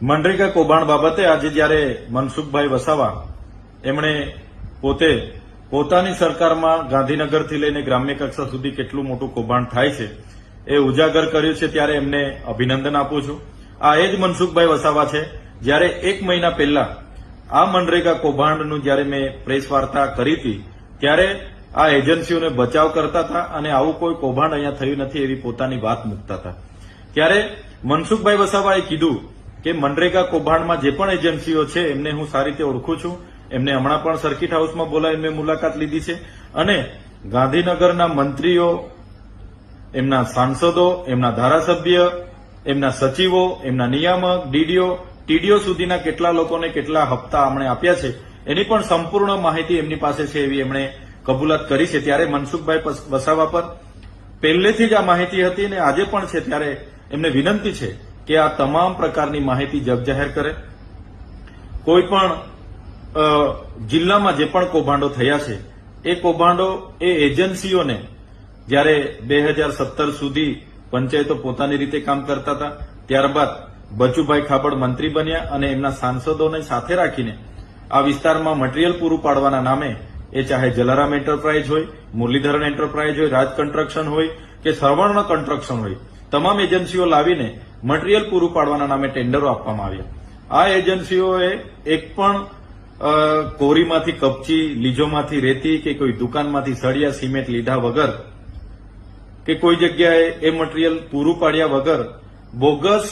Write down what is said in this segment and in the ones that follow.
મનરેગા કૌભાંડ બાબતે આજે જ્યારે મનસુખભાઈ વસાવા એમણે પોતે પોતાની સરકારમાં ગાંધીનગરથી લઈને ગ્રામ્ય કક્ષા સુધી કેટલું મોટું કૌભાંડ થાય છે એ ઉજાગર કર્યું છે, ત્યારે એમને અભિનંદન આપું છું. આ એ જ મનસુખભાઈ વસાવા છે જ્યારે 1 મહિના પહેલા આ મનરેગા કૌભાંડનું જ્યારે મેં પ્રેસ વાર્તા કરી હતી ત્યારે આ એજન્સીઓને બચાવ કરતા હતા અને આવું કોઈ કૌભાંડ અહીંયા થયું નથી એવી પોતાની વાત મૂકતા હતા. ત્યારે મનસુખભાઈ વસાવાએ કીધું કે મનરેગા કૌભાંડમાં જે પણ એજન્સીઓ છે એમને હું સારી રીતે ઓળખું છું. એમને હમણાં પણ સર્કિટ હાઉસમાં બોલાવીને મેં મુલાકાત લીધી છે અને ગાંધીનગરના મંત્રીઓ, એમના સાંસદો, એમના ધારાસભ્ય, એમના સચિવો, એમના નિયામક, ડીડીઓ, ટીડીઓ સુધીના કેટલા લોકોને કેટલા હપ્તા આપણે આપ્યા છે એની પણ સંપૂર્ણ માહિતી એમની પાસે છે એવી એમણે કબૂલાત કરી છે. ત્યારે મનસુખભાઈ વસાવા પર પહેલેથી જ આ માહિતી હતી અને આજે પણ છે. ત્યારે એમને વિનંતી છે કે આ તમામ પ્રકારની માહિતી જગજાહેર કરે. કોઈ પણ જિલ્લામાં જે પણ કૌભાંડો થયા છે એ કૌભાંડો એ એજન્સીઓને જ્યારે 2017 સુધી પંચાયતો પોતાની રીતે કામ કરતા હતા, ત્યારબાદ બચુભાઈ ખાબડ મંત્રી બન્યા અને એમના સાંસદોને સાથે રાખીને આ વિસ્તારમાં મટીરીયલ પૂરું પાડવાના નામે એ ચાહે જલારામ એન્ટરપ્રાઇઝ હોય, મુરલીધરન એન્ટરપ્રાઇઝ હોય, રાજ કન્સ્ટ્રક્શન હોય કે સર્વર્ણ કન્સ્ટ્રક્શન હોય, તમામ એજન્સીઓ લાવીને મટીરીયલ પૂરું પાડવાના નામે ટેન્ડરો આપવામાં આવ્યા. આ એજન્સીઓએ એક પણ કોરીમાંથી કપચી, લીજોમાંથી રેતી કે કોઈ દુકાનમાંથી સળિયા સિમેન્ટ લીધા વગર કે કોઈ જગ્યાએ એ મટીરીયલ પૂરું પાડ્યા વગર બોગસ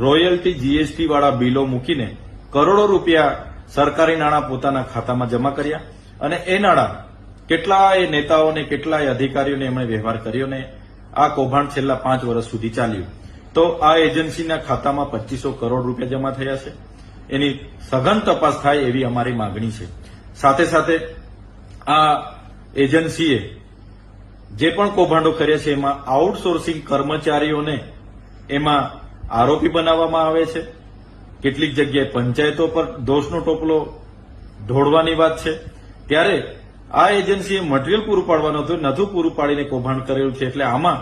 રોયલ્ટી, જીએસટી વાળા બિલો મૂકીને કરોડો રૂપિયા સરકારી નાણાં પોતાના ખાતામાં જમા કર્યા અને એ નાણાં કેટલાય નેતાઓને, કેટલાય અધિકારીઓને એમણે વ્યવહાર કર્યો ને આ કૌભાંડ છેલ્લા 5 વર્ષ સુધી ચાલ્યું. તો આ એજન્સીના ખાતામાં 2500 કરોડ રૂપિયા જમા થયા છે. એની સઘન તપાસ થાય એવી અમારી માંગણી છે. સાથે સાથે આ એજન્સીએ જે પણ કૌભાંડો કર્યા છે એમાં આઉટસોર્સિંગ કર્મચારીઓને એમાં આરોપી બનાવવામાં આવે છે. કેટલીક જગ્યાએ પંચાયતો પર દોષનો ટોપલો ઢોળવાની વાત છે. ત્યારે આ એજન્સીએ મટીરીયલ પૂરું પાડવાનું હતું, નથું પૂરું પાડીને કૌભાંડ કરેલું છે. એટલે આમાં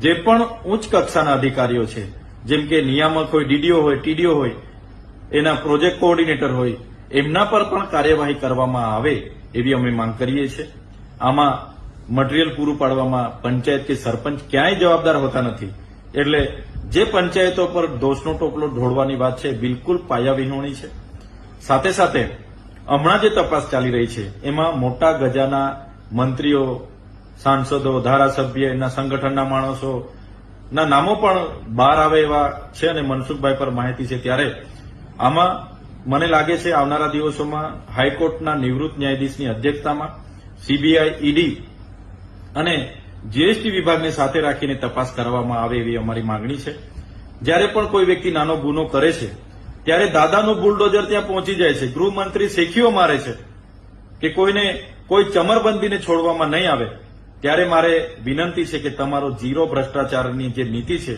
જે પણ ઉચ્ચ કક્ષાના અધિકારીઓ છે, જેમ કે નિયામક હોય, ડીડીઓ હોય, ટીડીઓ હોય, એના પ્રોજેક્ટ કોઓર્ડિનેટર હોય, એમના પર પણ કાર્યવાહી કરવામાં આવે એવી અમે માંગ કરીએ છીએ. આમાં મટીરીયલ પૂરું પાડવામાં પંચાયત કે સરપંચ ક્યાંય જવાબદાર હોતા નથી. એટલે જે પંચાયતો પર દોષનો ટોપલો ઢોળવાની વાત છે બિલકુલ પાયાવિહોણી છે. સાથે સાથે હમણાં જે તપાસ ચાલી રહી છે એમાં મોટા ગજાના મંત્રીઓ, સાંસદો, ધારાસભ્ય, એના સંગઠનના માણસોના નામો પણ બહાર આવે એવા છે અને મનસુખભાઈ પર માહિતી છે. ત્યારે આમાં મને લાગે છે આવનારા દિવસોમાં હાઈકોર્ટના નિવૃત્ત ન્યાયાધીશની અધ્યક્ષતામાં સીબીઆઈ, ઈડી અને જીએસટી વિભાગને સાથે રાખીને તપાસ કરવામાં આવે એવી અમારી માંગણી છે. જ્યારે પણ કોઈ વ્યક્તિ નાનો ગુનો કરે છે ત્યારે દાદાનું બુલડોઝર ત્યાં પહોંચી જાય છે, ગૃહમંત્રી શેખીઓ મારે છે કે કોઈને કોઈ ચમરબંધીને છોડવામાં નહીં આવે. ત્યારે મારે વિનંતી છે કે તમારો ઝીરો ભ્રષ્ટાચારની જે નીતિ છે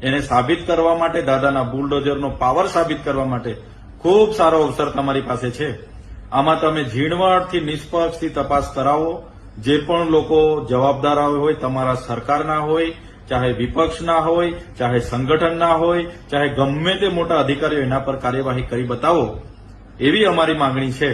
એને સાબિત કરવા માટે, દાદાના બુલડોઝરનો પાવર સાબિત કરવા માટે ખૂબ સારો અવસર તમારી પાસે છે. આમાં તમે ઝીણવટથી, નિષ્પક્ષથી તપાસ કરાવો. જે પણ લોકો જવાબદાર હોય, તમારા સરકારના હોય, ચાહે વિપક્ષના હોય, ચાહે સંગઠનના હોય, ચાહે ગમે તે મોટા અધિકારીઓ, એના પર કાર્યવાહી કરી બતાવો એવી અમારી માંગણી છે.